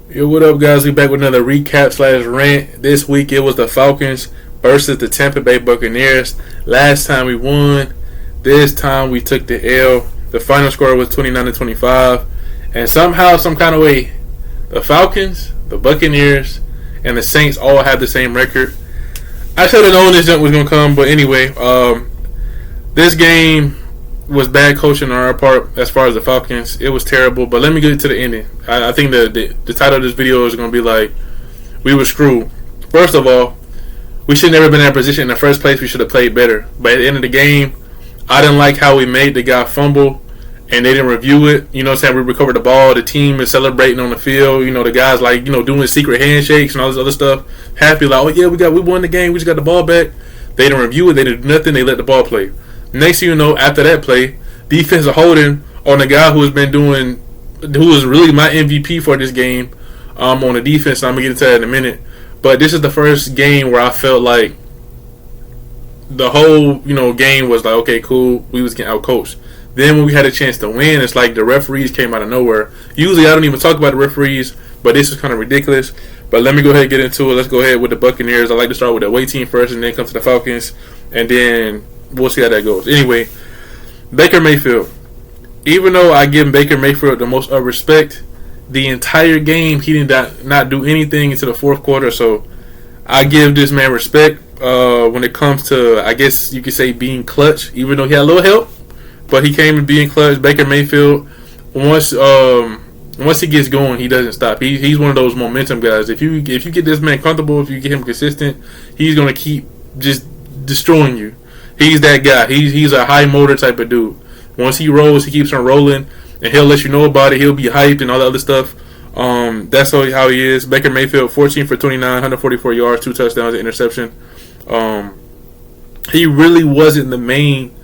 Yo, what up, guys? We back with another recap slash rant. This week it was the Falcons versus the Tampa Bay Buccaneers. Last time we won. This time we took the L. The final score was 29-25, and somehow, some kind of way, the Falcons, the Buccaneers, and the Saints all have the same record. I should have known this jump was gonna come, but anyway, this game was bad coaching on our part as far as the Falcons. It was terrible, but let me get to the ending. I think the title of this video is going to be like, we were screwed. First of all, we should never been in that position in the first place. We should have played better. But at the end of the game, I didn't like how we made the guy fumble, and they didn't review it. You know what I'm saying? We recovered the ball. The team is celebrating on the field. You know, the guys like, doing secret handshakes and all this other stuff. Happy like, oh yeah, we won the game. We just got the ball back. They didn't review it. They did nothing. They let the ball play. Next thing you know, after that play, defensive holding on the guy who was really my MVP for this game, on the defense. And I'm gonna get into that in a minute. But this is the first game where I felt like the whole game was like, okay, cool, we was getting outcoached. Then when we had a chance to win, it's like the referees came out of nowhere. Usually I don't even talk about the referees, but this is kind of ridiculous. But let me go ahead and get into it. Let's go ahead with the Buccaneers. I like to start with the away team first, and then come to the Falcons, and then we'll see how that goes. Anyway, Baker Mayfield. Even though I give Baker Mayfield the most of respect, the entire game he did not do anything into the fourth quarter. So I give this man respect when it comes to, I guess you could say, being clutch. Even though he had a little help, but he came in being clutch. Baker Mayfield, once he gets going, he doesn't stop. He's one of those momentum guys. If you get this man comfortable, if you get him consistent, he's gonna keep just destroying you. He's that guy. He's a high motor type of dude. Once he rolls, he keeps on rolling, and he'll let you know about it. He'll be hyped and all that other stuff. That's how he is. Baker Mayfield, 14 for 29, 144 yards, 2 touchdowns, an interception. He really wasn't the main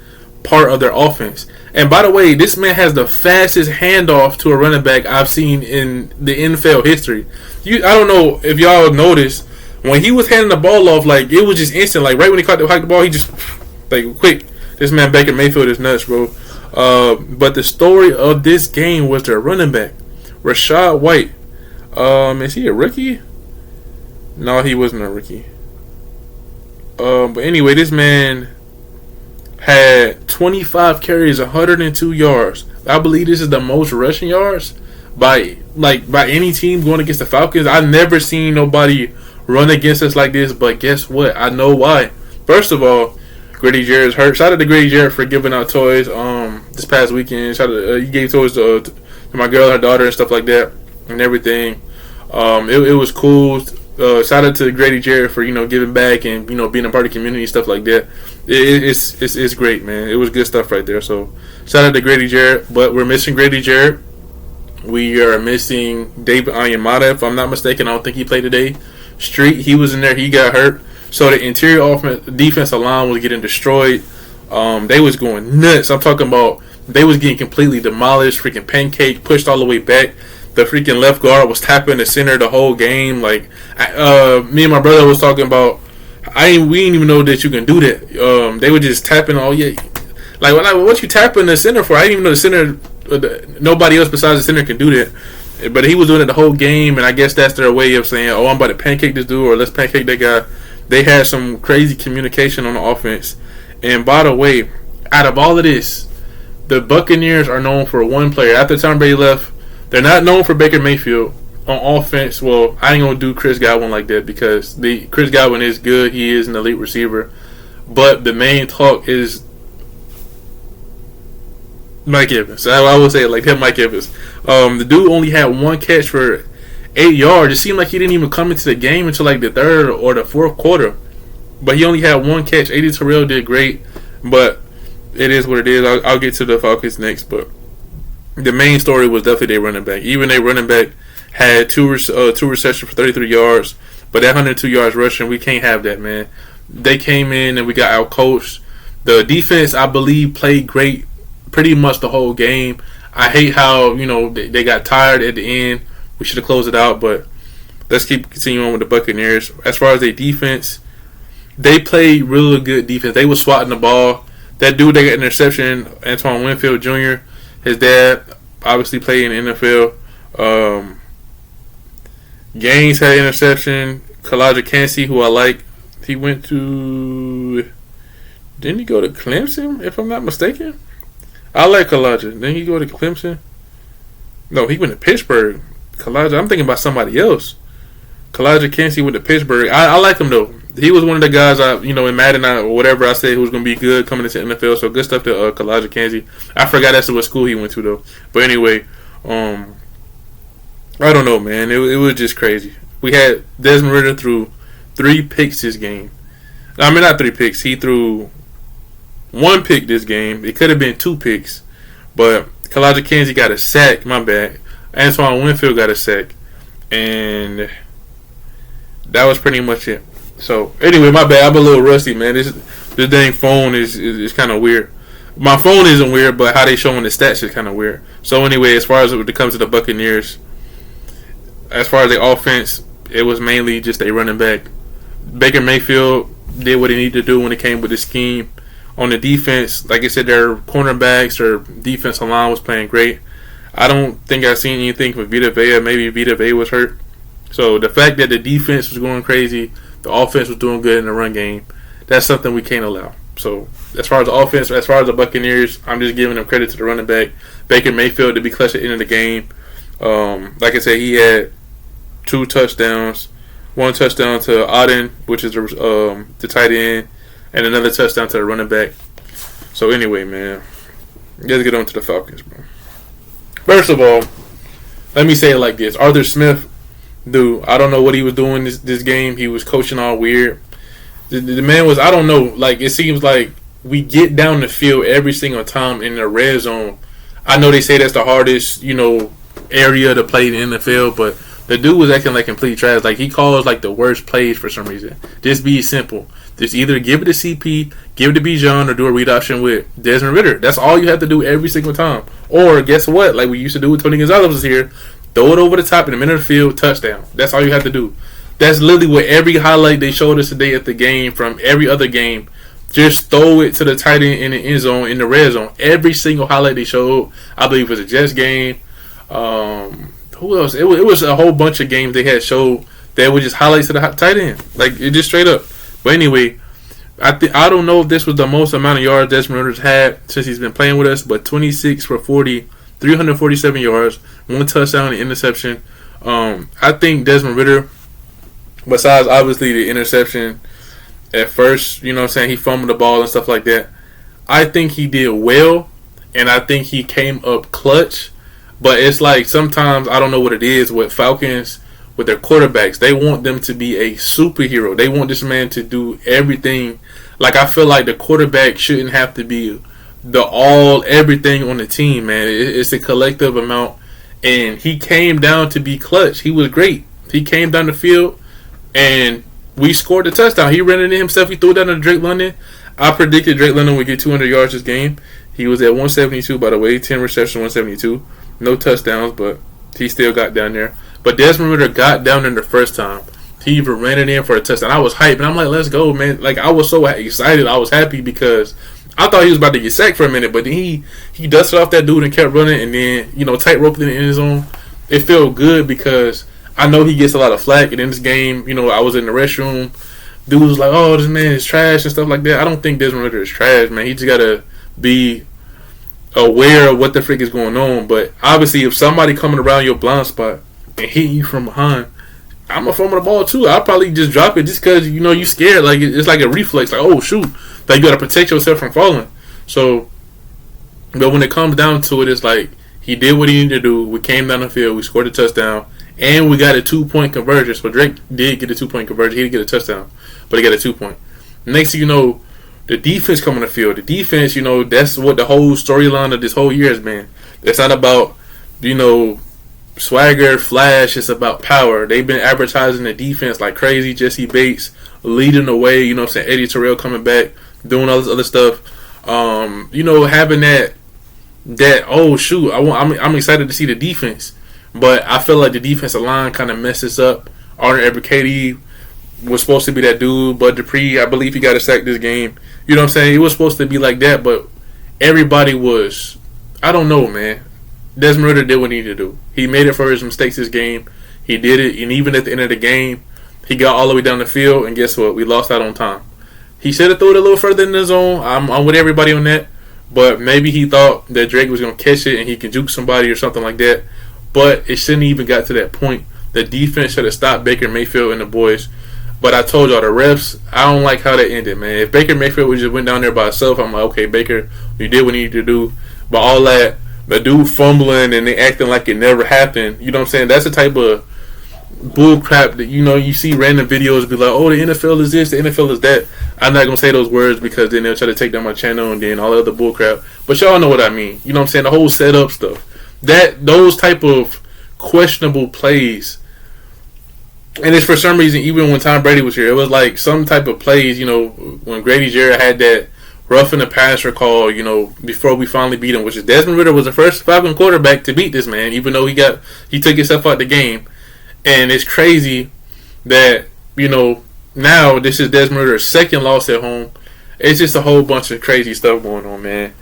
part of their offense. And by the way, this man has the fastest handoff to a running back I've seen in the NFL history. I don't know if y'all noticed, when he was handing the ball off, like, it was just instant. Like, right when he caught the ball, he just, like, quick. This man Baker Mayfield is nuts, bro. But the story of this game was their running back, Rachaad White. Is he a rookie? No, he wasn't a rookie. But anyway, this man had 25 carries, 102 yards. I believe this is the most rushing yards by any team going against the Falcons. I've never seen nobody run against us like this, but guess what? I know why. First of all, Grady Jarrett's hurt. Shout out to Grady Jarrett for giving out toys this past weekend. Shout out, he gave toys to my girl, her daughter, and stuff like that, and everything. It was cool. Shout out to Grady Jarrett for giving back and being a part of the community, stuff like that. It's great, man. It was good stuff right there. So shout out to Grady Jarrett. But we're missing Grady Jarrett. We are missing David Onyemata, if I'm not mistaken. I don't think he played today. Street, he was in there. He got hurt. So the interior defensive line was getting destroyed. They was going nuts. I'm talking about they was getting completely demolished, freaking pancake, pushed all the way back. The freaking left guard was tapping the center the whole game. Like, me and my brother was talking about, we didn't even know that you can do that. They were just tapping all, like, what you tapping the center for? I didn't even know the center, nobody else besides the center can do that. But he was doing it the whole game, and I guess that's their way of saying, oh, I'm about to pancake this dude, or let's pancake that guy. They had some crazy communication on the offense. And by the way, out of all of this, the Buccaneers are known for one player. After Tom Brady left, they're not known for Baker Mayfield on offense. Well, I ain't going to do Chris Godwin like that, because Chris Godwin is good. He is an elite receiver. But the main talk is Mike Evans. I would say it like him, Mike Evans. The dude only had one catch for 8 yards. It seemed like he didn't even come into the game until like the third or the fourth quarter. But he only had one catch. A.D. Terrell did great, but it is what it is. I'll get to the Falcons next, but the main story was definitely their running back. Even their running back had two receptions for 33 yards, but that 102 yards rushing, we can't have that, man. They came in and we got outcoached. The defense, I believe, played great pretty much the whole game. I hate how they got tired at the end. We should have closed it out, but let's continue on with the Buccaneers. As far as their defense, they played really good defense. They were swatting the ball. That dude that got an interception, Antoine Winfield Jr., his dad obviously played in the NFL. Gaines had an interception. Kalijah Cansey, who I like, he went to. Didn't he go to Clemson? If I'm not mistaken, I like Kalijah. Didn't he go to Clemson? No, he went to Pittsburgh. Kalijah, I'm thinking about somebody else. Kalijah Cansey went to Pittsburgh. I like him though. He was one of the guys in Madden or whatever I said who was going to be good coming into the NFL. So good stuff to Kalijah Cansey. I forgot that's what school he went to though. But anyway, I don't know, man. It was just crazy. We had Desmond Ridder threw 3 picks this game. I mean, not 3 picks. He threw 1 pick this game. It could have been 2 picks, but Kalijah Cansey got a sack. My bad. Antoine Winfield got a sack, and that was pretty much it. So anyway, my bad. I'm a little rusty, man. This dang phone is kind of weird. My phone isn't weird, but how they showing the stats is kind of weird. So anyway, as far as it comes to the Buccaneers, as far as the offense, it was mainly just a running back. Baker Mayfield did what he needed to do when it came with the scheme. On the defense, like I said, their cornerbacks or defensive line was playing great. I don't think I've seen anything from Vita Vea. Maybe Vita Vea was hurt. So the fact that the defense was going crazy, the offense was doing good in the run game, that's something we can't allow. So as far as the offense, as far as the Buccaneers, I'm just giving them credit to the running back, Baker Mayfield, to be clutch at the end of the game. Like I said, he had 2 touchdowns, 1 touchdown to Auden, which is the tight end, and another touchdown to the running back. So anyway, man, let's get on to the Falcons, bro. First of all, let me say it like this. Arthur Smith, dude, I don't know what he was doing this game. He was coaching all weird. The man was, I don't know, like, it seems like we get down the field every single time in the red zone. I know they say that's the hardest, area to play in the NFL, but the dude was acting like complete trash. Like, he calls, like, the worst plays for some reason. Just be simple. Just either give it to CP, give it to Bijan, or do a read option with Desmond Ridder. That's all you have to do every single time. Or, guess what? Like we used to do with Tony Gonzalez was here. Throw it over the top in the middle of the field, touchdown. That's all you have to do. That's literally what every highlight they showed us today at the game from every other game. Just throw it to the tight end in the end zone, in the red zone. Every single highlight they showed, I believe it was a Jets game. Who else? It was a whole bunch of games they had showed that were just highlights to the tight end. Like, it just straight up. But anyway, I don't know if this was the most amount of yards Desmond Ridder's had since he's been playing with us, but 26 for 40, 347 yards, 1 touchdown and interception. I think Desmond Ridder, besides obviously the interception at first, you know what I'm saying, he fumbled the ball and stuff like that, I think he did well, and I think he came up clutch. But it's like sometimes, I don't know what it is with Falcons, with their quarterbacks. They want them to be a superhero. They want this man to do everything. Like, I feel like the quarterback shouldn't have to be everything on the team, man. It's a collective amount. And he came down to be clutch. He was great. He came down the field, and we scored a touchdown. He ran it in himself. He threw it down to Drake London. I predicted Drake London would get 200 yards this game. He was at 172, by the way. 10 receptions, 172. No touchdowns, but he still got down there. But Desmond Ridder got down there the first time. He even ran it in for a touchdown. I was hyped, and I'm like, let's go, man. Like, I was so excited. I was happy because I thought he was about to get sacked for a minute, but then he dusted off that dude and kept running, and then, tight-roped in the end zone. It felt good because I know he gets a lot of flack, and in this game, I was in the restroom. Dude was like, oh, this man is trash and stuff like that. I don't think Desmond Ridder is trash, man. He just got to be aware of what the frick is going on. But obviously, if somebody coming around your blind spot and hit you from behind, I'm gonna fumble the ball too. I'll probably just drop it just because you scared. Like, it's like a reflex. Like, oh shoot, like you gotta protect yourself from falling. So, but when it comes down to it, it's like he did what he needed to do. We came down the field, we scored a touchdown, and we got a 2-point conversion. So Drake did get a 2-point conversion. He didn't get a touchdown, but he got a 2-point. Next thing you know, the defense come on the field. The defense, that's what the whole storyline of this whole year has been. It's not about, swagger, flash. It's about power. They've been advertising the defense like crazy. Jesse Bates leading the way. Eddie Terrell coming back, doing all this other stuff. Having that. Oh shoot, I'm excited to see the defense, but I feel like the defensive line kind of messes up. Arthur Ebiketie was supposed to be that dude, Bud Dupree, I believe he got a sack this game. You know what I'm saying? It was supposed to be like that, but everybody was, I don't know, man. Desmond Ridder did what he needed to do. He made it for his mistakes this game. He did it, and even at the end of the game, he got all the way down the field, and guess what? We lost out on time. He should have thrown it a little further in the zone. I'm with everybody on that. But maybe he thought that Drake was going to catch it and he could juke somebody or something like that. But it shouldn't even got to that point. The defense should have stopped Baker Mayfield and the boys. But I told y'all, the refs, I don't like how that ended, man. If Baker Mayfield just went down there by himself, I'm like, okay, Baker, you did what you needed to do. But all that, the dude fumbling and they acting like it never happened, you know what I'm saying? That's the type of bull crap that, you see random videos be like, oh, the NFL is this, the NFL is that. I'm not going to say those words because then they'll try to take down my channel and then all the other bull crap. But y'all know what I mean. You know what I'm saying? The whole setup stuff. Those type of questionable plays. And it's for some reason, even when Tom Brady was here, it was like some type of plays, when Grady Jarrett had that roughing the passer call, before we finally beat him, which is Desmond Ridder was the first Falcon quarterback to beat this man, even though he took himself out the game. And it's crazy that, now this is Desmond Ridder's second loss at home. It's just a whole bunch of crazy stuff going on, man.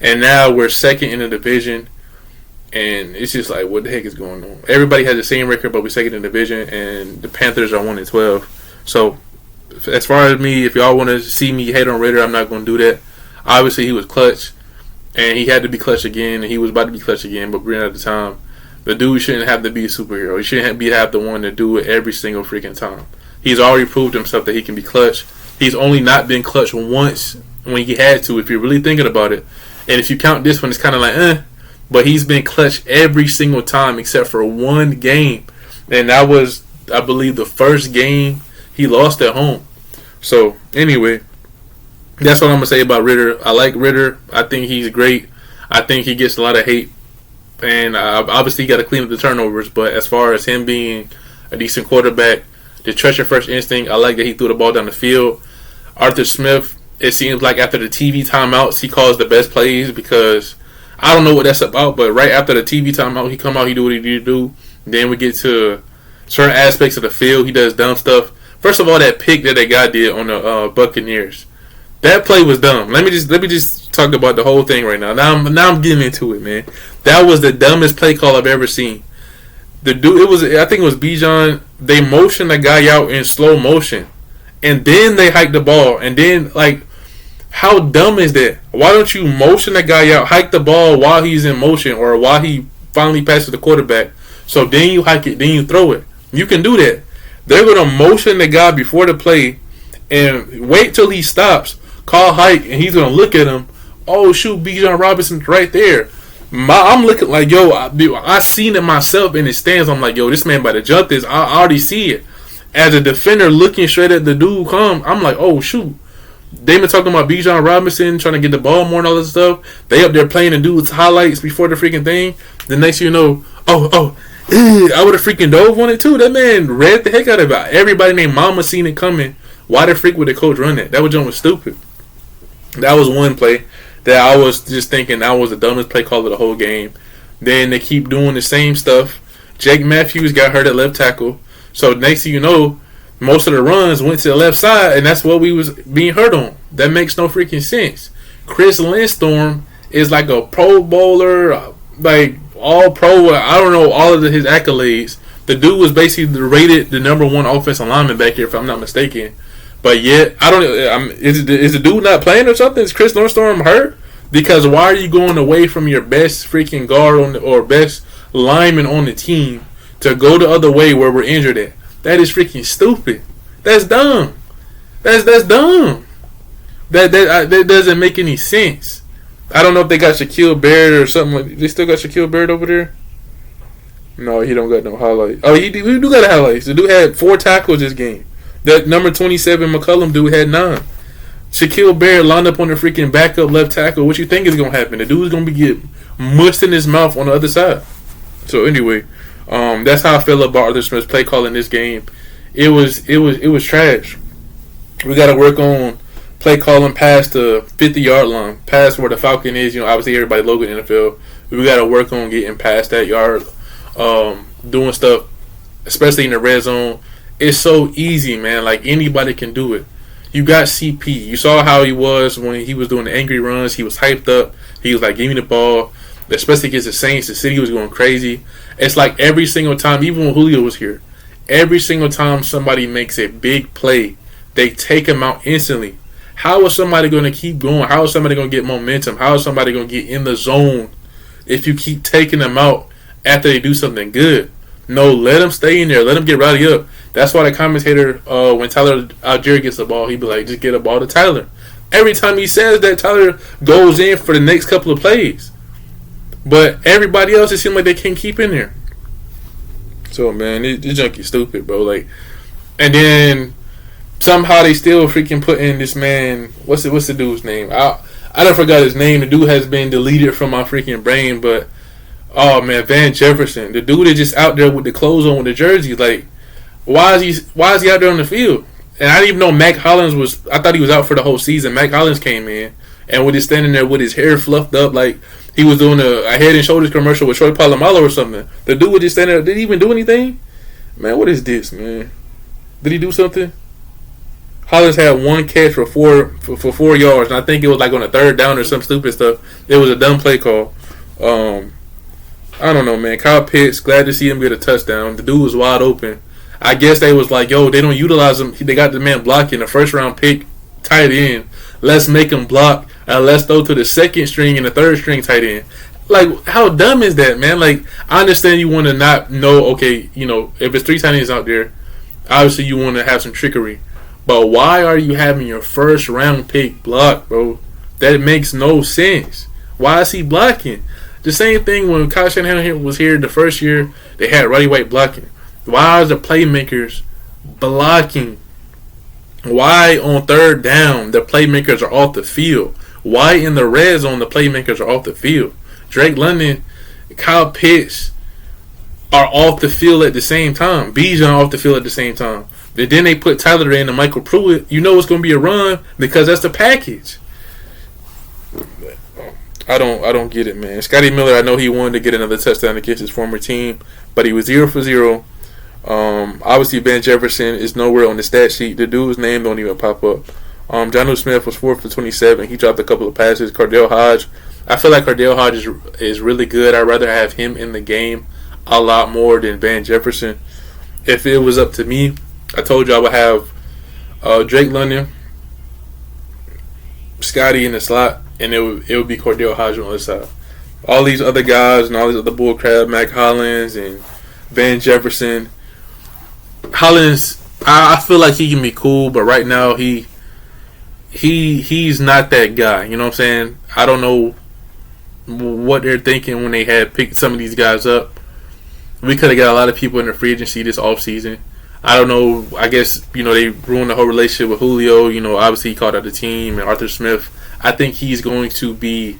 And now we're second in the division. And it's just like, what the heck is going on? Everybody has the same record, but we're second in the division. And the Panthers are 1-12. So, as far as me, if y'all want to see me hate on Ridder, I'm not going to do that. Obviously, he was clutch. And he had to be clutch again. And he was about to be clutch again, but we're out of time. The dude shouldn't have to be a superhero. He shouldn't have the one to do it every single freaking time. He's already proved himself that he can be clutch. He's only not been clutch once when he had to, if you're really thinking about it. And if you count this one, it's kind of like, But he's been clutch every single time except for one game. And that was, I believe, the first game he lost at home. So, anyway, that's what I'm going to say about Ridder. I like Ridder. I think he's great. I think he gets a lot of hate. And obviously, you got to clean up the turnovers. But as far as him being a decent quarterback, to trust your first instinct, I like that he threw the ball down the field. Arthur Smith, it seems like after the TV timeouts, he calls the best plays because I don't know what that's about. But right after the TV timeout, he come out, he do what he need to do. Then we get to certain aspects of the field. He does dumb stuff. First of all, that pick that guy did on the Buccaneers, that play was dumb. Let me just talk about the whole thing right now. Now I'm getting into it, man. That was the dumbest play call I've ever seen. The dude, I think it was Bijan. They motioned the guy out in slow motion, and then they hiked the ball. And then, how dumb is that? Why don't you motion the guy out, hike the ball while he's in motion, or while he finally passes the quarterback? So then you hike it, then you throw it. You can do that. They're gonna motion the guy before the play, and wait till he stops. Call hike, and he's gonna look at him. Oh shoot, Bijan Robinson's right there. I'm looking like, yo, I seen it myself in the stands. I'm like, yo, this man about to jump this. I already see it. As a defender looking straight at the dude come, I'm like, oh, shoot. They been talking about Bijan Robinson trying to get the ball more and all this stuff. They up there playing the dude's highlights before the freaking thing. The next thing you know, I would have freaking dove on it too. That man read the heck out of it. Everybody named Mama seen it coming. Why the freak would the coach run that? That was stupid. That was one play that I was just thinking that was the dumbest play call of the whole game. Then they keep doing the same stuff. Jake Matthews got hurt at left tackle. So next thing you know, most of the runs went to the left side, and that's what we was being hurt on. That makes no freaking sense. Chris Lindstorm is like a Pro Bowler, like all pro. I don't know all of his accolades. The dude was basically rated the number one offensive lineman back here, if I'm not mistaken. But yet, I don't know. Is the dude not playing or something? Is Chris Northstorm hurt? Because why are you going away from your best freaking guard or best lineman on the team to go the other way where we're injured at? That is freaking stupid. That's dumb. That's dumb. That doesn't make any sense. I don't know if they got Shaquille Barrett or something like. They still got Shaquille Barrett over there? No, he don't got no highlights. Oh, he do got a highlights. The dude had 4 tackles this game. That number 27 McCullum dude had 9. Shaquille Barrett lined up on the freaking backup left tackle. What you think is gonna happen? The dude's gonna be getting mushed in his mouth on the other side. So anyway, that's how I feel about Arthur Smith's play call in this game. It was trash. We got to work on play calling past the 50-yard line, past where the Falcon is. Obviously everybody logo in the NFL. We got to work on getting past that yard, doing stuff, especially in the red zone. It's so easy, man. Like, anybody can do it. You got CP. You saw how he was when he was doing the angry runs. He was hyped up. He was like, give me the ball. especially against the Saints. The city was going crazy. It's like every single time, even when Julio was here, every single time somebody makes a big play, they take him out instantly. How is somebody going to keep going? How is somebody going to get momentum? How is somebody going to get in the zone if you keep taking them out after they do something good? No, let them stay in there. Let them get rowdy up. That's why the commentator, when Tyler Algier gets the ball, he be like, just get a ball to Tyler. Every time he says that, Tyler goes in for the next couple of plays. But everybody else, it seems like they can't keep in there. So, man, this junkie's stupid, bro. Like, and then somehow they still freaking put in this man. What's the dude's name? I done forgot his name. The dude has been deleted from my freaking brain. But oh man, Van Jefferson, the dude is just out there with the clothes on, with the jersey. Like, why is he out there on the field? And I didn't even know Mac Hollins was. I thought he was out for the whole season. Mac Hollins came in and was just standing there with his hair fluffed up like he was doing a Head and Shoulders commercial with Troy Polamalu or something. The dude was just standing there. Did he even do anything? Man, what is this, man? Did he do something? Hollins had one catch for 4 yards, and I think it was like on a third down or some stupid stuff. It was a dumb play call. I don't know, man. Kyle Pitts, glad to see him get a touchdown. The dude was wide open. I guess they was like, yo, they don't utilize him. They got the man blocking the first round pick tight end. Let's make him block, and let's throw to the second string and the third string tight end. Like, how dumb is that, man? Like, I understand you want to not know, okay, you know, if it's 3 tight ends out there, obviously you want to have some trickery. But why are you having your first round pick block, bro? That makes no sense. Why is he blocking? The same thing when Kyle Shanahan was here the first year, they had Roddy White blocking. Why are the playmakers blocking? Why on third down the playmakers are off the field? Why in the red zone the playmakers are off the field? Drake London, Kyle Pitts are off the field at the same time. Bijan off the field at the same time. And then they put Tyler in and Michael Pruitt. You know it's going to be a run because that's the package. I don't get it, man. Scotty Miller, I know he wanted to get another touchdown against his former team, but he was 0 for 0. Obviously, Van Jefferson is nowhere on the stat sheet. The dude's name don't even pop up. Jonnu Smith was 4 for 27. He dropped a couple of passes. Cardale Hodge, I feel like Cardale Hodge is really good. I'd rather have him in the game a lot more than Van Jefferson. If it was up to me, I told you I would have Drake London, Scotty in the slot, and it would be Cordell Hodge on the other side. All these other guys and all these other bullcrap, Mac Hollins and Van Jefferson. Hollins, I feel like he can be cool, but right now he's not that guy. You know what I'm saying? I don't know what they're thinking when they had picked some of these guys up. We could have got a lot of people in the free agency this offseason. I don't know. I guess, you know, they ruined the whole relationship with Julio. You know, obviously he called out the team and Arthur Smith. I think he's going to be,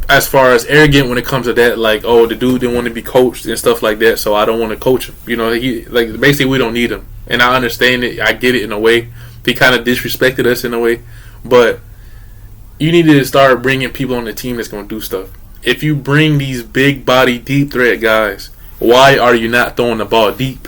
as far as arrogant when it comes to that, like, oh, the dude didn't want to be coached and stuff like that, so I don't want to coach him. You know, basically we don't need him. And I understand it. I get it in a way. He kind of disrespected us in a way. But you need to start bringing people on the team that's going to do stuff. If you bring these big body, deep threat guys, why are you not throwing the ball deep?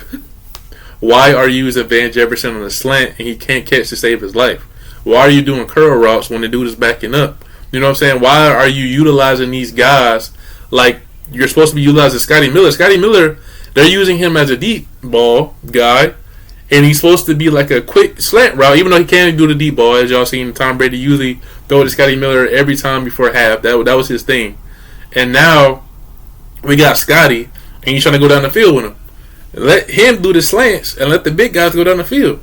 Why are you using Van Jefferson on a slant and he can't catch to save his life? Why are you doing curl routes when the dude is backing up? You know what I'm saying? Why are you utilizing these guys like you're supposed to be utilizing Scotty Miller? Scotty Miller, they're using him as a deep ball guy, and he's supposed to be like a quick slant route, even though he can't do the deep ball. As y'all seen, Tom Brady usually throw to Scotty Miller every time before half. That was his thing. And now we got Scotty, and he's trying to go down the field with him. Let him do the slants and let the big guys go down the field.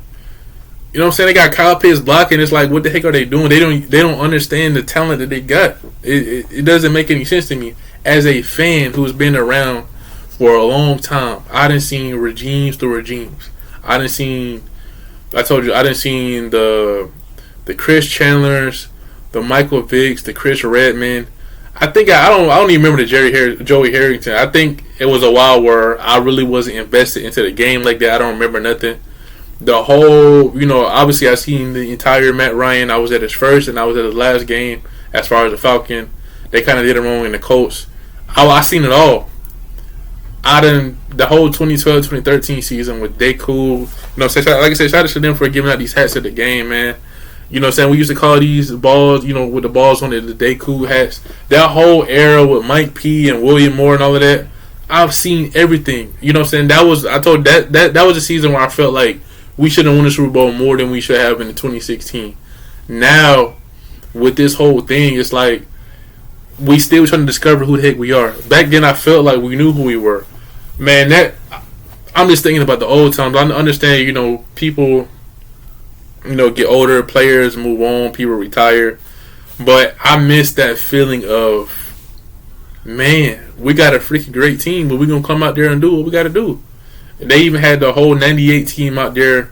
You know what I'm saying? They got Kyle Pitts blocking. It's like, what the heck are they doing? They don't understand the talent that they got. It doesn't make any sense to me. As a fan who's been around for a long time, I done seen regimes through regimes. I done seen the Chris Chandlers, the Michael Vicks, the Chris Redman. I don't even remember the Joey Harrington. I think it was a while where I really wasn't invested into the game like that. I don't remember nothing. The whole, you know, obviously I seen the entire Matt Ryan. I was at his first and I was at his last game as far as the Falcon. They kind of did it wrong in the Colts. I seen it all. The whole 2012-2013 season with Day Cool. You know, like I said, shout out to them for giving out these hats at the game, man. You know what I'm saying? We used to call these balls, with the balls on it, the Deku hats. That whole era with Mike P and William Moore and all of that, I've seen everything. You know what I'm saying? That was that was a season where I felt like we should have won the Super Bowl more than we should have in 2016. Now, with this whole thing, it's like we still trying to discover who the heck we are. Back then, I felt like we knew who we were. Man, I'm just thinking about the old times. I understand, people, get older, players move on, people retire. But I miss that feeling of, man, we got a freaking great team, but we're going to come out there and do what we got to do. They even had the whole 98 team out there,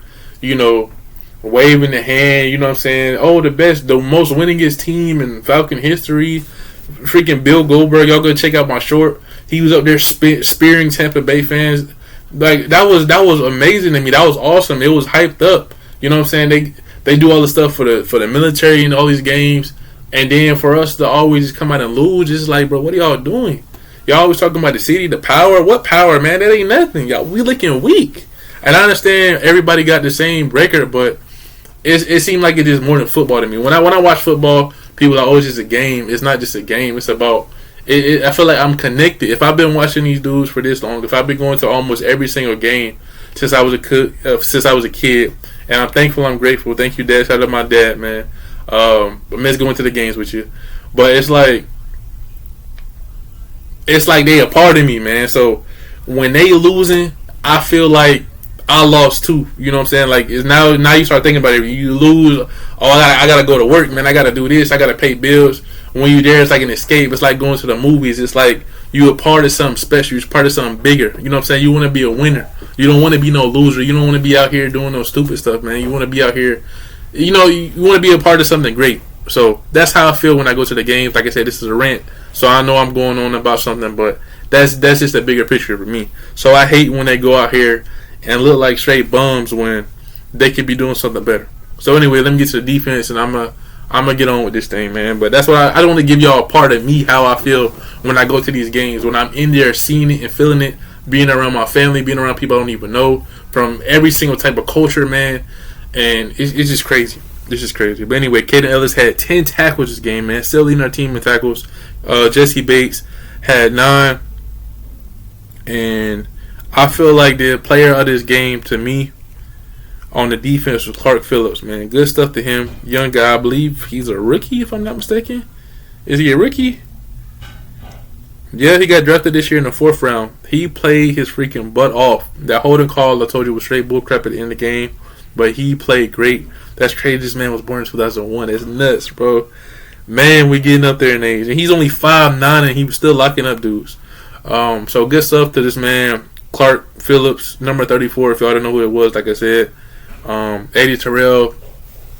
waving the hand, you know what I'm saying? Oh, the most winningest team in Falcon history. Freaking Bill Goldberg, y'all go check out my short. He was up there spearing Tampa Bay fans. Like, that was amazing to me. That was awesome. It was hyped up. You know what I'm saying? They do all the stuff for the military and all these games, and then for us to always just come out and lose, it's like, bro, what are y'all doing? Y'all always talking about the city, the power. What power, man? That ain't nothing. Y'all, we looking weak. And I understand everybody got the same record, but it seemed like it is more than football to me. When I watch football, people are always just a game. It's not just a game. It's about I feel like I'm connected. If I've been watching these dudes for this long, if I've been going to almost every single game since I was a kid, and I'm thankful, I'm grateful. Thank you, Dad. Shout out to my dad, man. I miss going to the games with you, but it's like they a part of me, man. So when they losing, I feel like I lost too. You know what I'm saying? Like, it's now you start thinking about it. You lose. Oh, I gotta go to work, man. I gotta do this. I gotta pay bills. When you're there, it's like an escape. It's like going to the movies. It's like you a part of something special. You're part of something bigger. You know what I'm saying? You want to be a winner. You don't want to be no loser. You don't want to be out here doing no stupid stuff, man. You want to be out here. You want to be a part of something great. So that's how I feel when I go to the games. Like I said, this is a rant, so I know I'm going on about something, but that's just a bigger picture for me. So I hate when they go out here and look like straight bums when they could be doing something better. So anyway, let me get to the defense, and I'm gonna get on with this thing, man. But that's why I don't want to give y'all a part of me, how I feel when I go to these games, when I'm in there seeing it and feeling it, being around my family, being around people I don't even know, from every single type of culture, man. And it's just crazy. It's just crazy. But anyway, Caden Ellis had 10 tackles this game, man. Still leading our team in tackles. Jesse Bates had 9. And I feel like the player of this game, to me, on the defense was Clark Phillips, man. Good stuff to him. Young guy. I believe he's a rookie, if I'm not mistaken. Is he a rookie? Yeah, he got drafted this year in the 4th round. He played his freaking butt off. That holding call, I told you, was straight bullcrap at the end of the game. But he played great. That's crazy. This man was born in 2001. That's nuts, bro. Man, we getting up there in age. And he's only 5'9", and he was still locking up dudes. So good stuff to this man, Clark Phillips, number 34, if y'all don't know who it was, like I said. Eddie Terrell,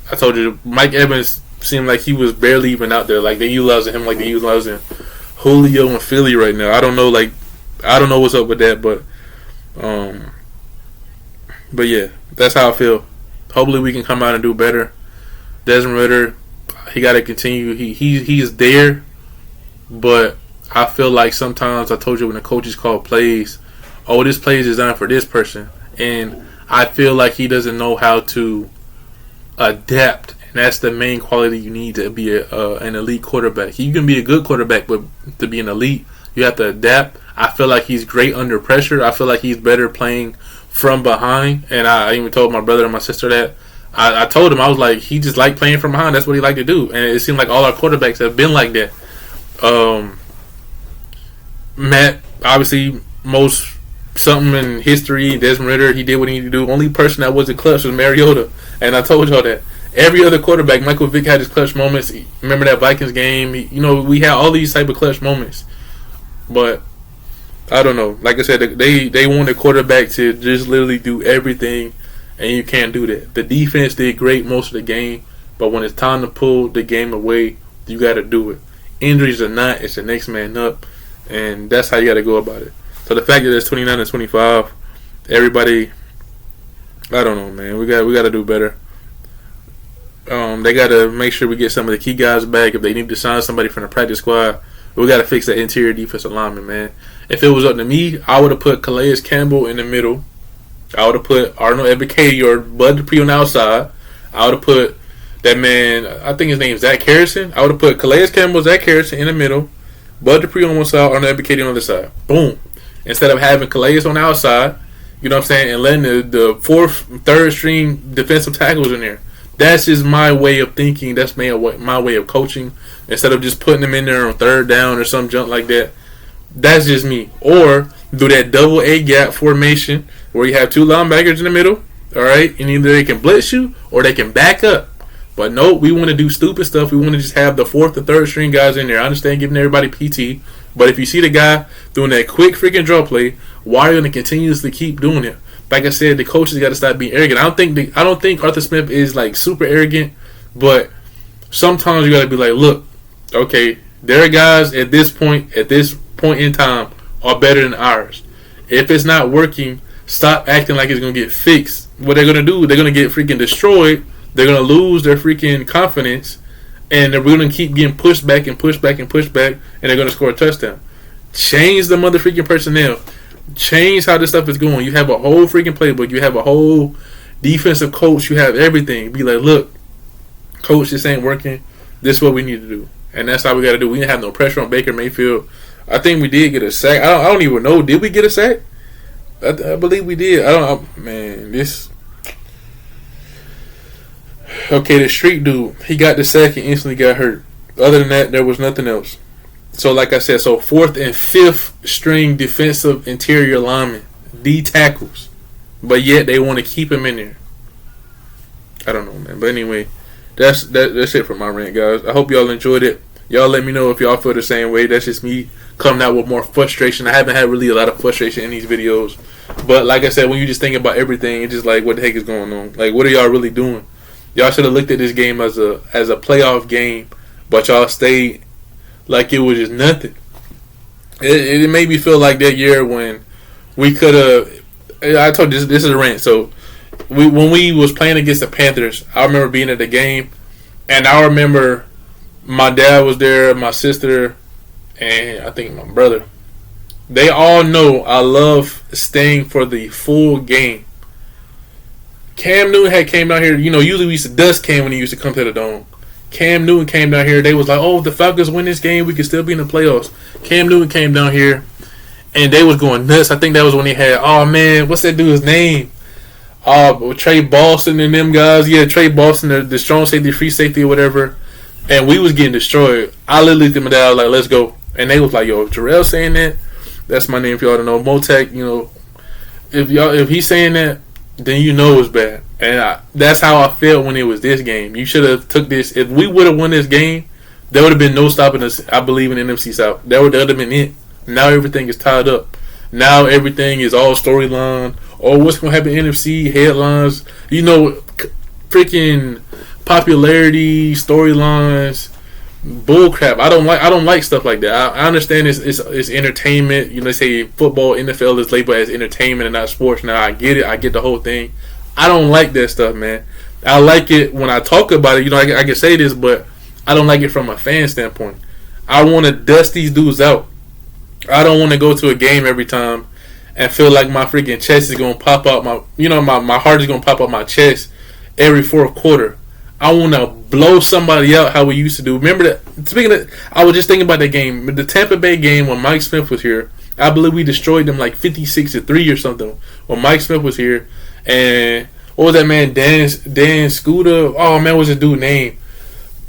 I told you, Mike Evans seemed like he was barely even out there. Like, they utilizing him like they utilizing Julio and Philly right now. I don't know what's up with that, but yeah, that's how I feel. Hopefully we can come out and do better. Desmond Ridder, he got to continue. He's there, but I feel like sometimes, I told you, when the coaches call plays, oh, this play is designed for this person, and I feel like he doesn't know how to adapt, and that's the main quality you need to be an elite quarterback. You can be a good quarterback, but to be an elite, you have to adapt. I feel like he's great under pressure. I feel like he's better playing from behind, and I even told my brother and my sister that. I told him, I was like, he just like playing from behind. That's what he like to do, and it seems like all our quarterbacks have been like that. Matt, obviously, most something in history. Desmond Ridder, he did what he needed to do. Only person that wasn't clutch was Mariota, and I told y'all that. Every other quarterback, Michael Vick had his clutch moments. Remember that Vikings game? We had all these type of clutch moments, but I don't know. Like I said, they want a quarterback to just literally do everything, and you can't do that. The defense did great most of the game, but when it's time to pull the game away, you got to do it. Injuries or not, it's the next man up, and that's how you got to go about it. So the fact that it's 29-25, everybody, I don't know, man. We got to do better. They got to make sure we get some of the key guys back. If they need to sign somebody from the practice squad, we got to fix that interior defensive lineman, man. If it was up to me, I would have put Calais Campbell in the middle. I would have put Arnold Ebiketie or Bud Dupree on the outside. I would have put That man, I think his name is Zach Harrison. I would have put Calais Campbell, Zach Harrison in the middle, Bud Dupree on one side, Arnold Ebiketie on the other side. Boom. Instead of having Calais on the outside, you know what I'm saying, and letting the fourth, third string defensive tackles in there. That's just my way of thinking. That's my way of coaching. Instead of just putting them in there on third down or some junk like that. That's just me. Or do that double A gap formation where you have two linebackers in the middle, all right, and either they can blitz you or they can back up. But no, we want to do stupid stuff. We want to just have the fourth or third string guys in there. I understand giving everybody PT, but if you see the guy doing that quick freaking draw play, why are you going to continuously keep doing it? Like I said, the coaches got to stop being arrogant. I don't think Arthur Smith is like super arrogant, but sometimes you got to be like, look, okay, their guys at this point in time are better than ours. If it's not working, stop acting like it's going to get fixed. What they're going to do, they're going to get freaking destroyed. They're going to lose their freaking confidence, and they're going to keep getting pushed back and pushed back and pushed back, and they're going to score a touchdown. Change the mother freaking personnel. Change how this stuff is going. You have a whole freaking playbook. You have a whole defensive coach. You have everything. Be like, look, coach, this ain't working. This is what we need to do. And that's how we got to do. We didn't have no pressure on Baker Mayfield. I think we did get a sack. I don't even know. Did we get a sack? I believe we did. Okay, the street dude, he got the sack and instantly got hurt. Other than that, there was nothing else. So, like I said, fourth and fifth string defensive interior linemen, D tackles, but yet they want to keep him in there. I don't know, man. But anyway, that's it for my rant, guys. I hope y'all enjoyed it. Y'all let me know if y'all feel the same way. That's just me coming out with more frustration. I haven't had really a lot of frustration in these videos. But like I said, when you just think about everything, it's just like, what the heck is going on? Like, what are y'all really doing? Y'all should have looked at this game as a playoff game, but y'all stayed like it was just nothing. It made me feel like that year when we could have. I told you this is a rant. So when we was playing against the Panthers, I remember being at the game, and I remember my dad was there, my sister, and I think my brother. They all know I love staying for the full game. Cam Newton had came down here. You know, usually we used to dust Cam when he used to come to the Dome. Cam Newton came down here. They was like, oh, if the Falcons win this game, we could still be in the playoffs. Cam Newton came down here, and they was going nuts. I think that was when he had, oh, man, what's that dude's name? Trey Boston and them guys. Yeah, Trey Boston, the strong safety, free safety or whatever. And we was getting destroyed. I literally looked at my dad, I was like, let's go. And they was like, yo, if Jarrell saying that, that's my name if y'all don't know. Motec, you know, if he's saying that, then you know it's bad. And that's how I felt when it was this game. You should have took this. If we would have won this game, there would have been no stopping us, I believe, in NFC South. That would have been it. Now everything is tied up. Now everything is all storyline. Oh, what's going to happen in NFC, headlines. You know, freaking popularity, storylines, bullcrap. I don't like stuff like that. I understand it's entertainment. You know, they say football, NFL is labeled as entertainment and not sports. Now I get it. I get the whole thing. I don't like that stuff, man. I like it when I talk about it. You know, I can say this, but I don't like it from a fan standpoint. I want to dust these dudes out. I don't want to go to a game every time and feel like my freaking chest is going to pop out. My heart is going to pop out my chest every fourth quarter. I want to blow somebody out how we used to do. Remember that? Speaking of, I was just thinking about that game. The Tampa Bay game when Mike Smith was here. I believe we destroyed them like 56-3 or something when Mike Smith was here. And what was that man? Dan Scooter. Oh man, what was the dude name?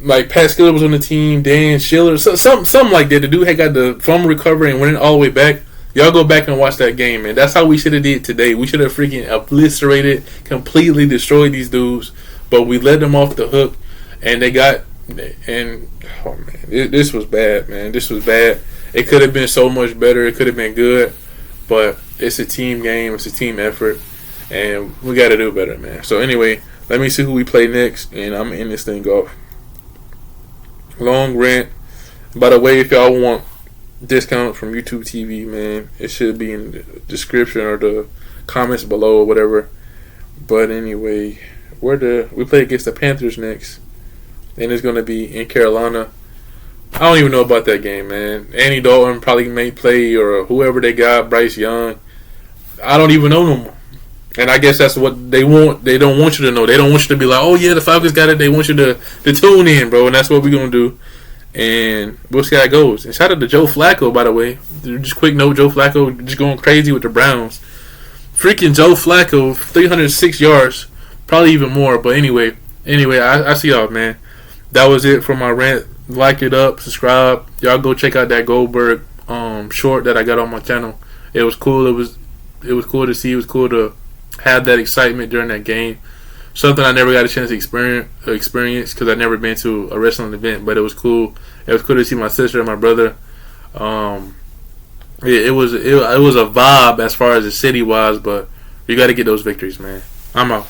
Like Pat Skiller was on the team. Dan Schiller. Something like that. The dude had got the fumble recovery and went all the way back. Y'all go back and watch that game, man. That's how we should have did today. We should have freaking obliterated, completely destroyed these dudes. But we let them off the hook, and oh man, this was bad, man. This was bad. It could have been so much better. It could have been good, but it's a team game. It's a team effort, and we got to do better, man. So anyway, let me see who we play next, and I'm in this thing off. Long rant. By the way, if y'all want discount from YouTube TV, man, it should be in the description or the comments below or whatever. But anyway, we play against the Panthers next, and it's going to be in Carolina. I don't even know about that game, man. Andy Dalton probably may play, or whoever they got, Bryce Young. I don't even know no more. And I guess that's what they want. They don't want you to know. They don't want you to be like, oh yeah, the Falcons got it. They want you to tune in, bro. And that's what we're gonna do. And we'll see how it goes. And shout out to Joe Flacco, by the way. Just quick note, Joe Flacco just going crazy with the Browns. Freaking Joe Flacco, 306 yards, probably even more. But anyway, I see y'all, man. That was it for my rant. Like it up, subscribe. Y'all go check out that Goldberg short that I got on my channel. It was cool. It was cool to see. It was cool to have that excitement during that game. Something I never got a chance to experience because I've never been to a wrestling event, but it was cool. It was cool to see my sister and my brother. It was a vibe as far as the city was, but you got to get those victories, man. I'm out.